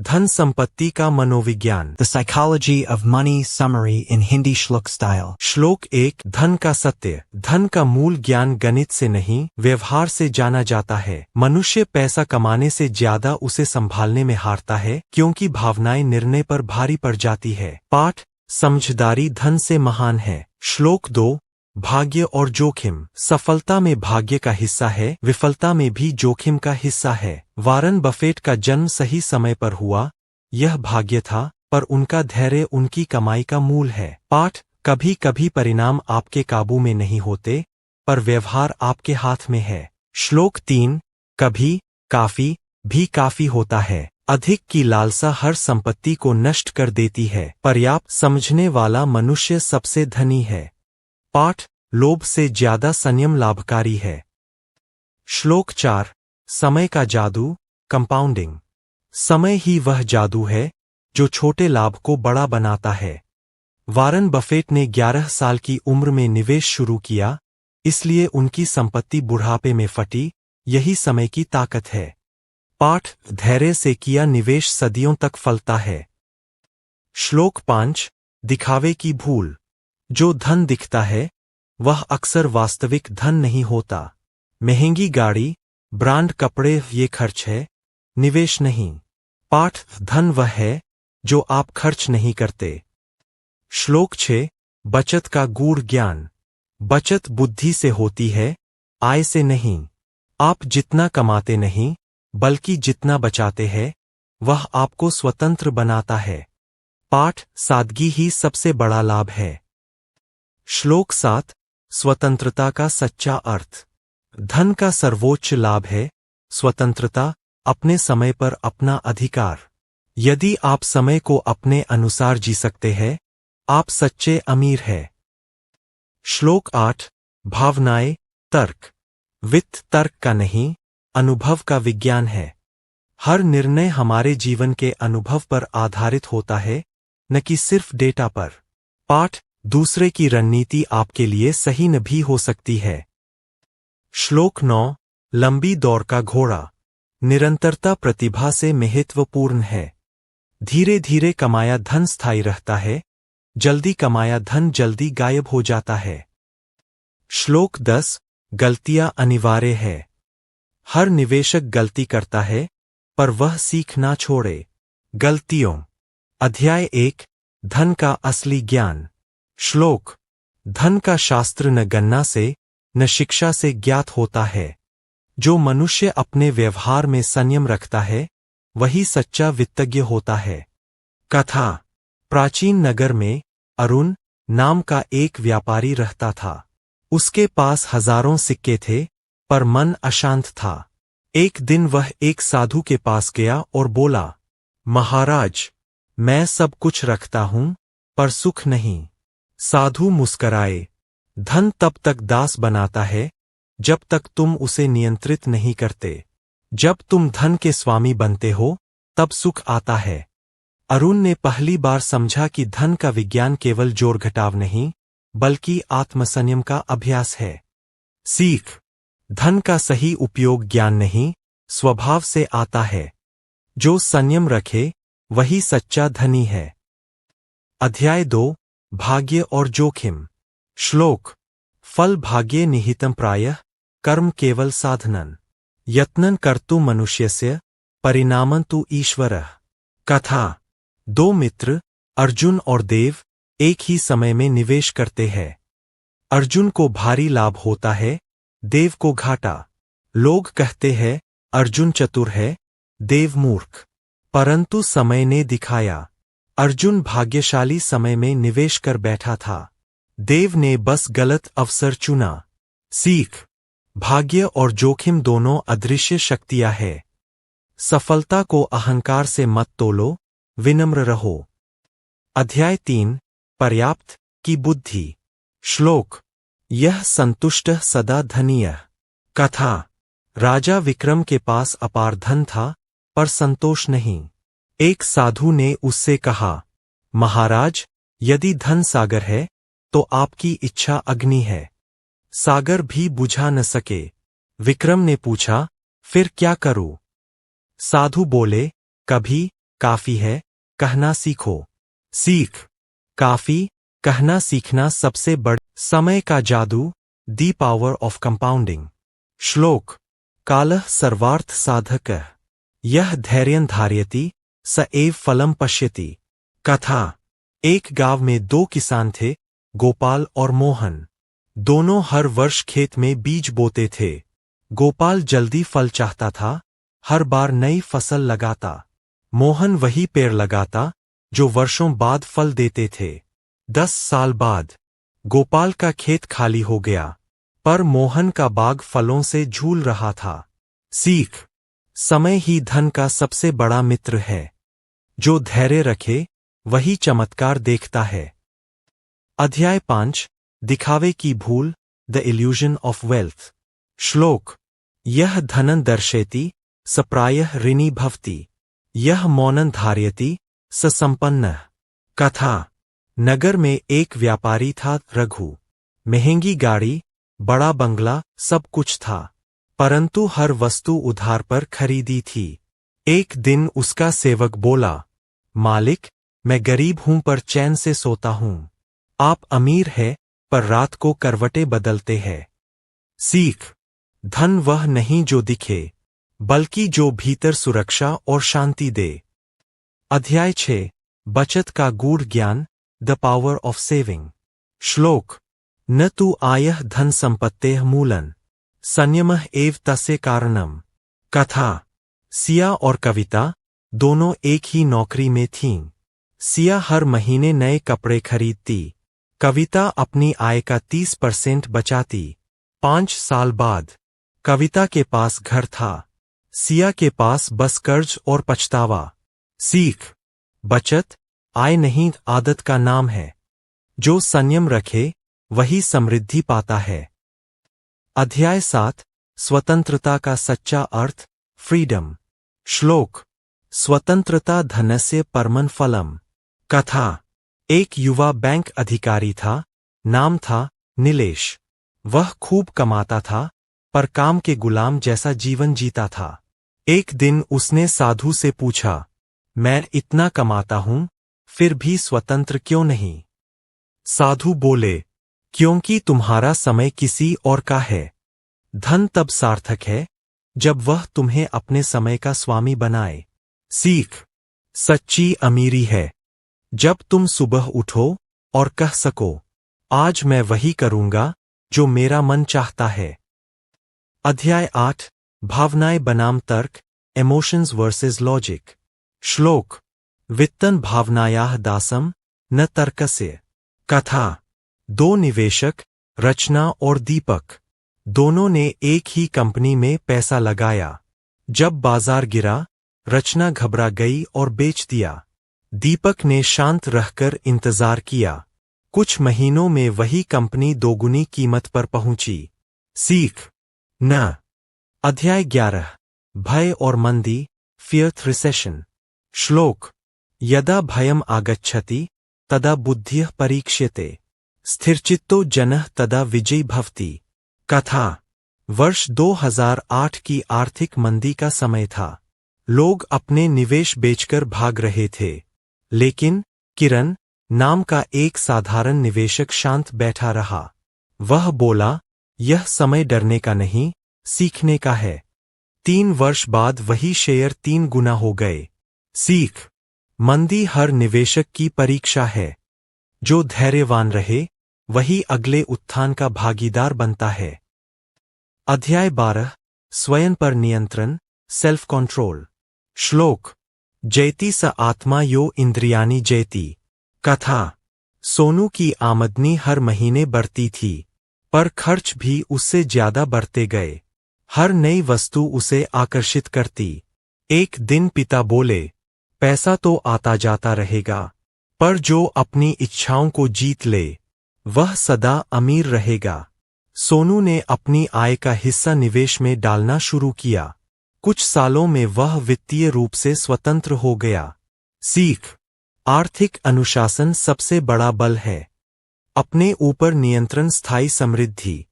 धन संपत्ति का मनोविज्ञान। The psychology of money summary in Hindi श्लोक style. श्लोक 1। धन का सत्य। धन का मूल ज्ञान गणित से नहीं, व्यवहार से जाना जाता है। मनुष्य पैसा कमाने से ज्यादा उसे संभालने में हारता है, क्योंकि भावनाएं निर्णय पर भारी पड़ जाती है। पाठ। समझदारी धन से महान है। श्लोक 2। भाग्य और जोखिम। सफलता में भाग्य का हिस्सा है, विफलता में भी जोखिम का हिस्सा है। वारन बफेट का जन्म सही समय पर हुआ, यह भाग्य था, पर उनका धैर्य उनकी कमाई का मूल है। पाठ। कभी कभी परिणाम आपके काबू में नहीं होते, पर व्यवहार आपके हाथ में है। श्लोक 3। कभी काफी भी काफी होता है। अधिक की लालसा हर संपत्ति को नष्ट कर देती है। पर्याप्त समझने वाला मनुष्य सबसे धनी है। पाठ। लोभ से ज्यादा संयम लाभकारी है। श्लोक 4। समय का जादू, कंपाउंडिंग। समय ही वह जादू है जो छोटे लाभ को बड़ा बनाता है। वारन बफेट ने 11 साल की उम्र में निवेश शुरू किया, इसलिए उनकी संपत्ति बुढ़ापे में फटी। यही समय की ताकत है। पाठ। धैर्य से किया निवेश सदियों तक फलता है। श्लोक 5। दिखावे की भूल। जो धन दिखता है वह अक्सर वास्तविक धन नहीं होता। महंगी गाड़ी, ब्रांड कपड़े ये खर्च है, निवेश नहीं। पाठ। धन वह है जो आप खर्च नहीं करते। श्लोक 6। बचत का गूढ़ ज्ञान। बचत बुद्धि से होती है, आय से नहीं। आप जितना कमाते नहीं, बल्कि जितना बचाते हैं, वह आपको स्वतंत्र बनाता है। पाठ। सादगी ही सबसे बड़ा लाभ है। श्लोक 7। स्वतंत्रता का सच्चा अर्थ। धन का सर्वोच्च लाभ है स्वतंत्रता, अपने समय पर अपना अधिकार। यदि आप समय को अपने अनुसार जी सकते हैं, आप सच्चे अमीर हैं। श्लोक 8। भावनाएं, तर्क। वित्त तर्क का नहीं, अनुभव का विज्ञान है। हर निर्णय हमारे जीवन के अनुभव पर आधारित होता है, न कि सिर्फ डेटा पर। पाठ। दूसरे की रणनीति आपके लिए सही न भी हो सकती है। श्लोक 9। लंबी दौड़ का घोड़ा। निरंतरता प्रतिभा से महत्वपूर्ण है। धीरे धीरे कमाया धन स्थायी रहता है, जल्दी कमाया धन जल्दी गायब हो जाता है। श्लोक 10। गलतियां अनिवार्य है। हर निवेशक गलती करता है, पर वह सीख ना छोड़े। गलतियों। अध्याय 1। धन का असली ज्ञान। श्लोक। धन का शास्त्र न गणना से न शिक्षा से ज्ञात होता है। जो मनुष्य अपने व्यवहार में संयम रखता है, वही सच्चा वित्तज्ञ होता है। कथा। प्राचीन नगर में अरुण नाम का एक व्यापारी रहता था। उसके पास हजारों सिक्के थे, पर मन अशांत था। एक दिन वह एक साधु के पास गया और बोला, महाराज, मैं सब कुछ रखता हूं, पर सुख नहीं। साधु मुस्कराए। धन तब तक दास बनाता है जब तक तुम उसे नियंत्रित नहीं करते। जब तुम धन के स्वामी बनते हो, तब सुख आता है। अरुण ने पहली बार समझा कि धन का विज्ञान केवल जोड़ घटाव नहीं, बल्कि आत्मसंयम का अभ्यास है। सीख। धन का सही उपयोग ज्ञान नहीं, स्वभाव से आता है। जो संयम रखे, वही सच्चा धनी है। अध्याय 2। भाग्य और जोखिम। श्लोक। फल भाग्ये निहितं प्रायः, कर्म केवल साधनन्। यत्नं कर्तुं मनुष्यस्य, परिणामं तु ईश्वरः। कथा। 2 मित्र, अर्जुन और देव, एक ही समय में निवेश करते हैं। अर्जुन को भारी लाभ होता है, देव को घाटा। लोग कहते हैं अर्जुन चतुर है, देव मूर्ख। परंतु समय ने दिखाया, अर्जुन भाग्यशाली समय में निवेश कर बैठा था। देव ने बस गलत अवसर चुना। सीख। भाग्य और जोखिम दोनों अदृश्य शक्तियां हैं। सफलता को अहंकार से मत तोलो, विनम्र रहो। अध्याय 3। पर्याप्त की बुद्धि। श्लोक। यह संतुष्ट सदा धनीय। कथा। राजा विक्रम के पास अपार धन था, पर संतोष नहीं। एक साधु ने उससे कहा, महाराज, यदि धन सागर है, तो आपकी इच्छा अग्नि है। सागर भी बुझा न सके। विक्रम ने पूछा, फिर क्या करूं? साधु बोले, कभी काफी है, कहना सीखो। सीख, काफी, कहना सीखना सबसे बड़ा समय का जादू, दी पावर ऑफ कंपाउंडिंग। श्लोक, कालः सर्वार्थ साधकः यह धैर्यं धारयति स एव फलम पश्यति। कथा, एक गांव में दो किसान थे, गोपाल और मोहन। दोनों हर वर्ष खेत में बीज बोते थे। गोपाल जल्दी फल चाहता था, हर बार नई फसल लगाता। मोहन वही पेड़ लगाता जो वर्षों बाद फल देते थे। 10 साल बाद गोपाल का खेत खाली हो गया, पर मोहन का बाग फलों से झूल रहा था। सीख, समय ही धन का सबसे बड़ा मित्र है। जो धैर्य रखे वही चमत्कार देखता है। अध्याय 5, दिखावे की भूल, द इल्यूजन ऑफ वेल्थ। श्लोक, यह धनं दर्शयति स प्रायः ऋणी भवति यह मौनं धारयति स संपन्नः। कथा, नगर में एक व्यापारी था, रघु। महंगी गाड़ी, बड़ा बंगला, सब कुछ था, परंतु हर वस्तु उधार पर खरीदी थी। एक दिन उसका सेवक बोला, मालिक, मैं गरीब हूं पर चैन से सोता हूं। आप अमीर है पर रात को करवटें बदलते हैं। सीख, धन वह नहीं जो दिखे, बल्कि जो भीतर सुरक्षा और शांति दे। अध्याय 6, बचत का गूढ़ ज्ञान, द पावर ऑफ सेविंग। श्लोक, न तु आयः धन संपत्तेः मूलं संयमः एव तस्य कारणम्। कथा, सिया और कविता दोनों एक ही नौकरी में थीं। सिया हर महीने नए कपड़े खरीदती, कविता अपनी आय का 30% बचाती। 5 साल बाद कविता के पास घर था, सिया के पास बस कर्ज और पछतावा। सीख, बचत आय नहीं आदत का नाम है। जो संयम रखे वही समृद्धि पाता है। अध्याय 7, स्वतंत्रता का सच्चा अर्थ, फ्रीडम। श्लोक, स्वतंत्रता धनस्य परमं फलम। कथा, एक युवा बैंक अधिकारी था, नाम था नीलेश। वह खूब कमाता था, पर काम के गुलाम जैसा जीवन जीता था। एक दिन उसने साधु से पूछा, मैं इतना कमाता हूं, फिर भी स्वतंत्र क्यों नहीं? साधु बोले, क्योंकि तुम्हारा समय किसी और का है। धन तब सार्थक है जब वह तुम्हें अपने समय का स्वामी बनाए। सीख, सच्ची अमीरी है जब तुम सुबह उठो और कह सको, आज मैं वही करूंगा जो मेरा मन चाहता है। अध्याय 8, भावनाएं बनाम तर्क, इमोशंस वर्सेस लॉजिक। श्लोक, वित्तन भावनायाः दासम न तर्कस्य। कथा, दो निवेशक, रचना और दीपक, दोनों ने एक ही कंपनी में पैसा लगाया। जब बाजार गिरा, रचना घबरा गई और बेच दिया। दीपक ने शांत रहकर इंतजार किया। कुछ महीनों में वही कंपनी दोगुनी कीमत पर पहुंची। सीख, न। अध्याय 11, भय और मंदी, फियर्थ रिसेशन। श्लोक, यदा भयम आगच्छति तदा बुद्धिः परीक्ष्यते स्थिरचित्तो जनः तदा विजयी भवति। कथा, वर्ष 2008 की आर्थिक मंदी का समय था। लोग अपने निवेश बेचकर भाग रहे थे, लेकिन किरण नाम का एक साधारण निवेशक शांत बैठा रहा। वह बोला, यह समय डरने का नहीं, सीखने का है। 3 वर्ष बाद वही शेयर 3 गुना हो गए। सीख, मंदी हर निवेशक की परीक्षा है। जो धैर्यवान रहे वही अगले उत्थान का भागीदार बनता है। अध्याय 12, स्वयं पर नियंत्रण, सेल्फ कंट्रोल। श्लोक, जयति स आत्मा यो इंद्रियाणि जयति। कथा, सोनू की आमदनी हर महीने बढ़ती थी, पर खर्च भी उससे ज्यादा बढ़ते गए। हर नई वस्तु उसे आकर्षित करती। एक दिन पिता बोले, पैसा तो आता जाता रहेगा, पर जो अपनी इच्छाओं को जीत ले वह सदा अमीर रहेगा। सोनू ने अपनी आय का हिस्सा निवेश में डालना शुरू किया। कुछ सालों में वह वित्तीय रूप से स्वतंत्र हो गया। सीख, आर्थिक अनुशासन सबसे बड़ा बल है। अपने ऊपर नियंत्रण स्थायी समृद्धि।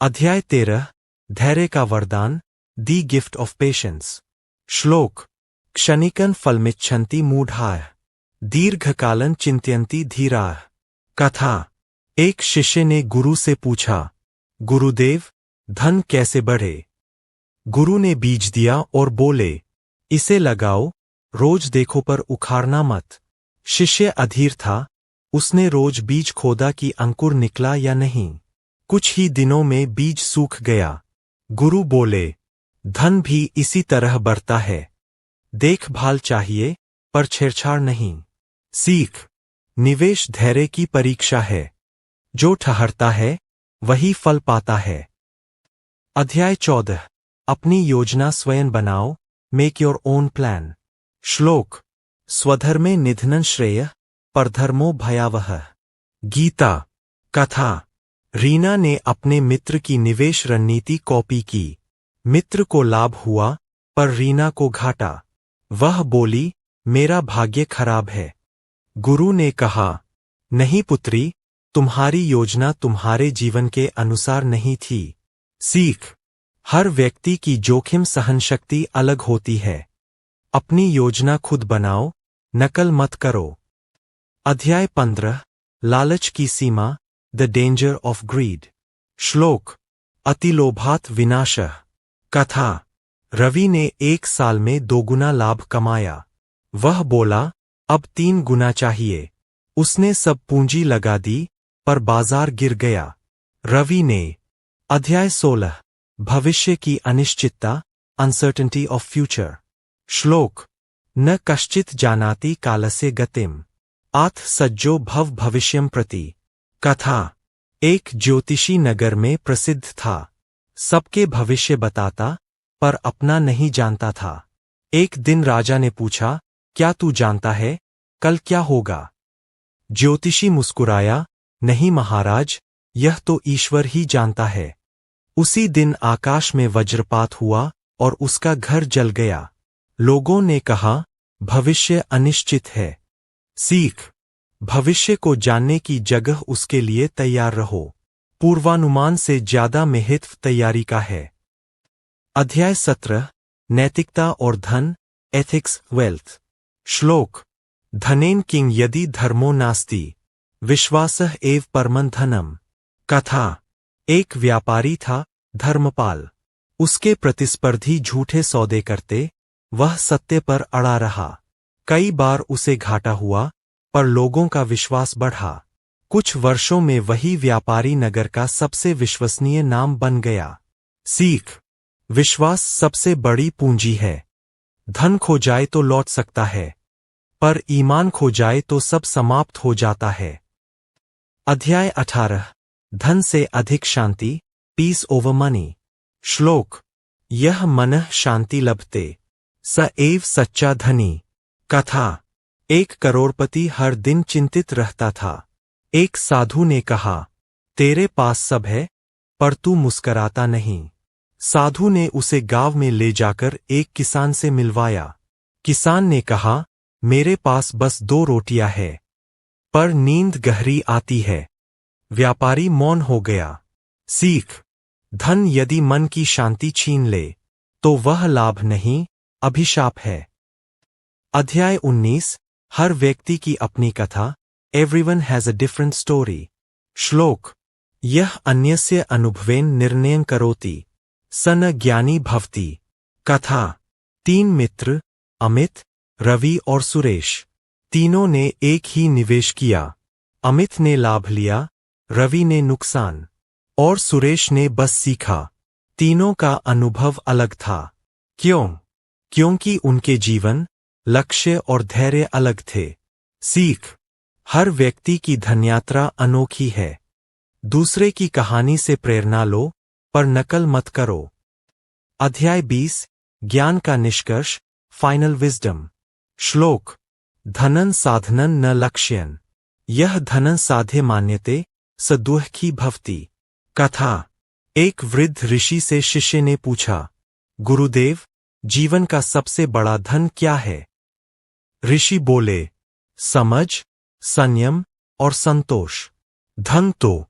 अध्याय 13, धैर्य का वरदान, दी गिफ्ट ऑफ पेशेंस। श्लोक, क्षणिकं फलमिच्छन्ति मूढ़ाः दीर्घकालं चिन्तयन्ति धीराः। कथा। एक शिष्य ने गुरु से पूछा, गुरुदेव, धन कैसे बढ़े? गुरु ने बीज दिया और बोले, इसे लगाओ, रोज देखो पर उखाड़ना मत। शिष्य अधीर था, उसने रोज बीज खोदा कि अंकुर निकला या नहीं। कुछ ही दिनों में बीज सूख गया। गुरु बोले, धन भी इसी तरह बढ़ता है, देखभाल चाहिए पर छेड़छाड़ नहीं। सीख। निवेश धैर्य की परीक्षा है, जो ठहरता है वही फल पाता है। अध्याय 14। अपनी योजना स्वयं बनाओ, मेक योर ओन प्लान। श्लोक। स्वधर्मे निधनं श्रेयः परधर्मो भयावह। गीता। कथा। रीना ने अपने मित्र की निवेश रणनीति कॉपी की। मित्र को लाभ हुआ पर रीना को घाटा। वह बोली, मेरा भाग्य खराब है। गुरु ने कहा, नहीं पुत्री, तुम्हारी योजना तुम्हारे जीवन के अनुसार नहीं थी। सीख। हर व्यक्ति की जोखिम सहनशक्ति अलग होती है। अपनी योजना खुद बनाओ, नकल मत करो। अध्याय 15। लालच की सीमा, द डेंजर ऑफ ग्रीड। श्लोक। अतिलोभात् विनाशः। कथा। रवि ने 1 साल में 2 गुना लाभ कमाया। वह बोला, अब 3 गुना चाहिए। उसने सब पूंजी लगा दी, पर बाजार गिर गया। रवि ने। अध्याय 16। भविष्य की अनिश्चितता, अनसर्टेनिटी ऑफ फ्यूचर। श्लोक। न कश्चित् जानाति कालस्य गतिम् आथ सज्जो भव भविष्यं प्रति। कथा। एक ज्योतिषी नगर में प्रसिद्ध था। सबके भविष्य बताता, पर अपना नहीं जानता था। एक दिन राजा ने पूछा, क्या तू जानता है, कल क्या होगा? ज्योतिषी मुस्कुराया, नहीं महाराज, यह तो ईश्वर ही जानता है। उसी दिन आकाश में वज्रपात हुआ और उसका घर जल गया। लोगों ने कहा, भविष्य अनिश्चित है। सीख। भविष्य को जानने की जगह उसके लिए तैयार रहो। पूर्वानुमान से ज्यादा महत्व तैयारी का है। अध्याय 17। नैतिकता और धन, एथिक्स, वेल्थ। श्लोक। धनेन किंग यदि धर्मो नास्ति विश्वासः एव परमं धनम। कथा। एक व्यापारी था, धर्मपाल। उसके प्रतिस्पर्धी झूठे सौदे करते, वह सत्य पर अड़ा रहा। कई बार उसे घाटा हुआ, पर लोगों का विश्वास बढ़ा। कुछ वर्षों में वही व्यापारी नगर का सबसे विश्वसनीय नाम बन गया। सीख। विश्वास सबसे बड़ी पूंजी है। धन खो जाए तो लौट सकता है, पर ईमान खो जाए तो सब समाप्त हो जाता है। अध्याय 18। धन से अधिक शांति, पीस ओवर मनी। श्लोक। यह मनः शांति लभते स एव सच्चा धनी। कथा। एक करोड़पति हर दिन चिंतित रहता था। एक साधु ने कहा, तेरे पास सब है, पर तू मुस्कराता नहीं। साधु ने उसे गांव में ले जाकर एक किसान से मिलवाया। किसान ने कहा, मेरे पास बस 2 रोटियां हैं, पर नींद गहरी आती है। व्यापारी मौन हो गया। सीख। धन यदि मन की शांति छीन ले, तो वह लाभ नहीं, अभिशाप है। अध्याय 19। हर व्यक्ति की अपनी कथा, everyone has a different story. श्लोक। यह अन्यस्य अनुभवेन निर्णयं करोति स न ज्ञानी भवति। कथा। 3 मित्र, अमित, रवि और सुरेश। तीनों ने एक ही निवेश किया। अमित ने लाभ लिया, रवि ने नुकसान, और सुरेश ने बस सीखा। तीनों का अनुभव अलग था। क्यों? क्योंकि उनके जीवन, लक्ष्य और धैर्य अलग थे। सीख। हर व्यक्ति की धन्यात्रा अनोखी है। दूसरे की कहानी से प्रेरणा लो, पर नकल मत करो। अध्याय 20। ज्ञान का निष्कर्ष, फाइनल विजडम। श्लोक। धनं साधनं न लक्ष्यन् यह धनं साध्य मान्यते स दुःखी भवति। कथा। एक वृद्ध ऋषि से शिष्य ने पूछा, गुरुदेव, जीवन का सबसे बड़ा धन क्या है? ऋषि बोले, समझ, संयम और संतोष। धन तो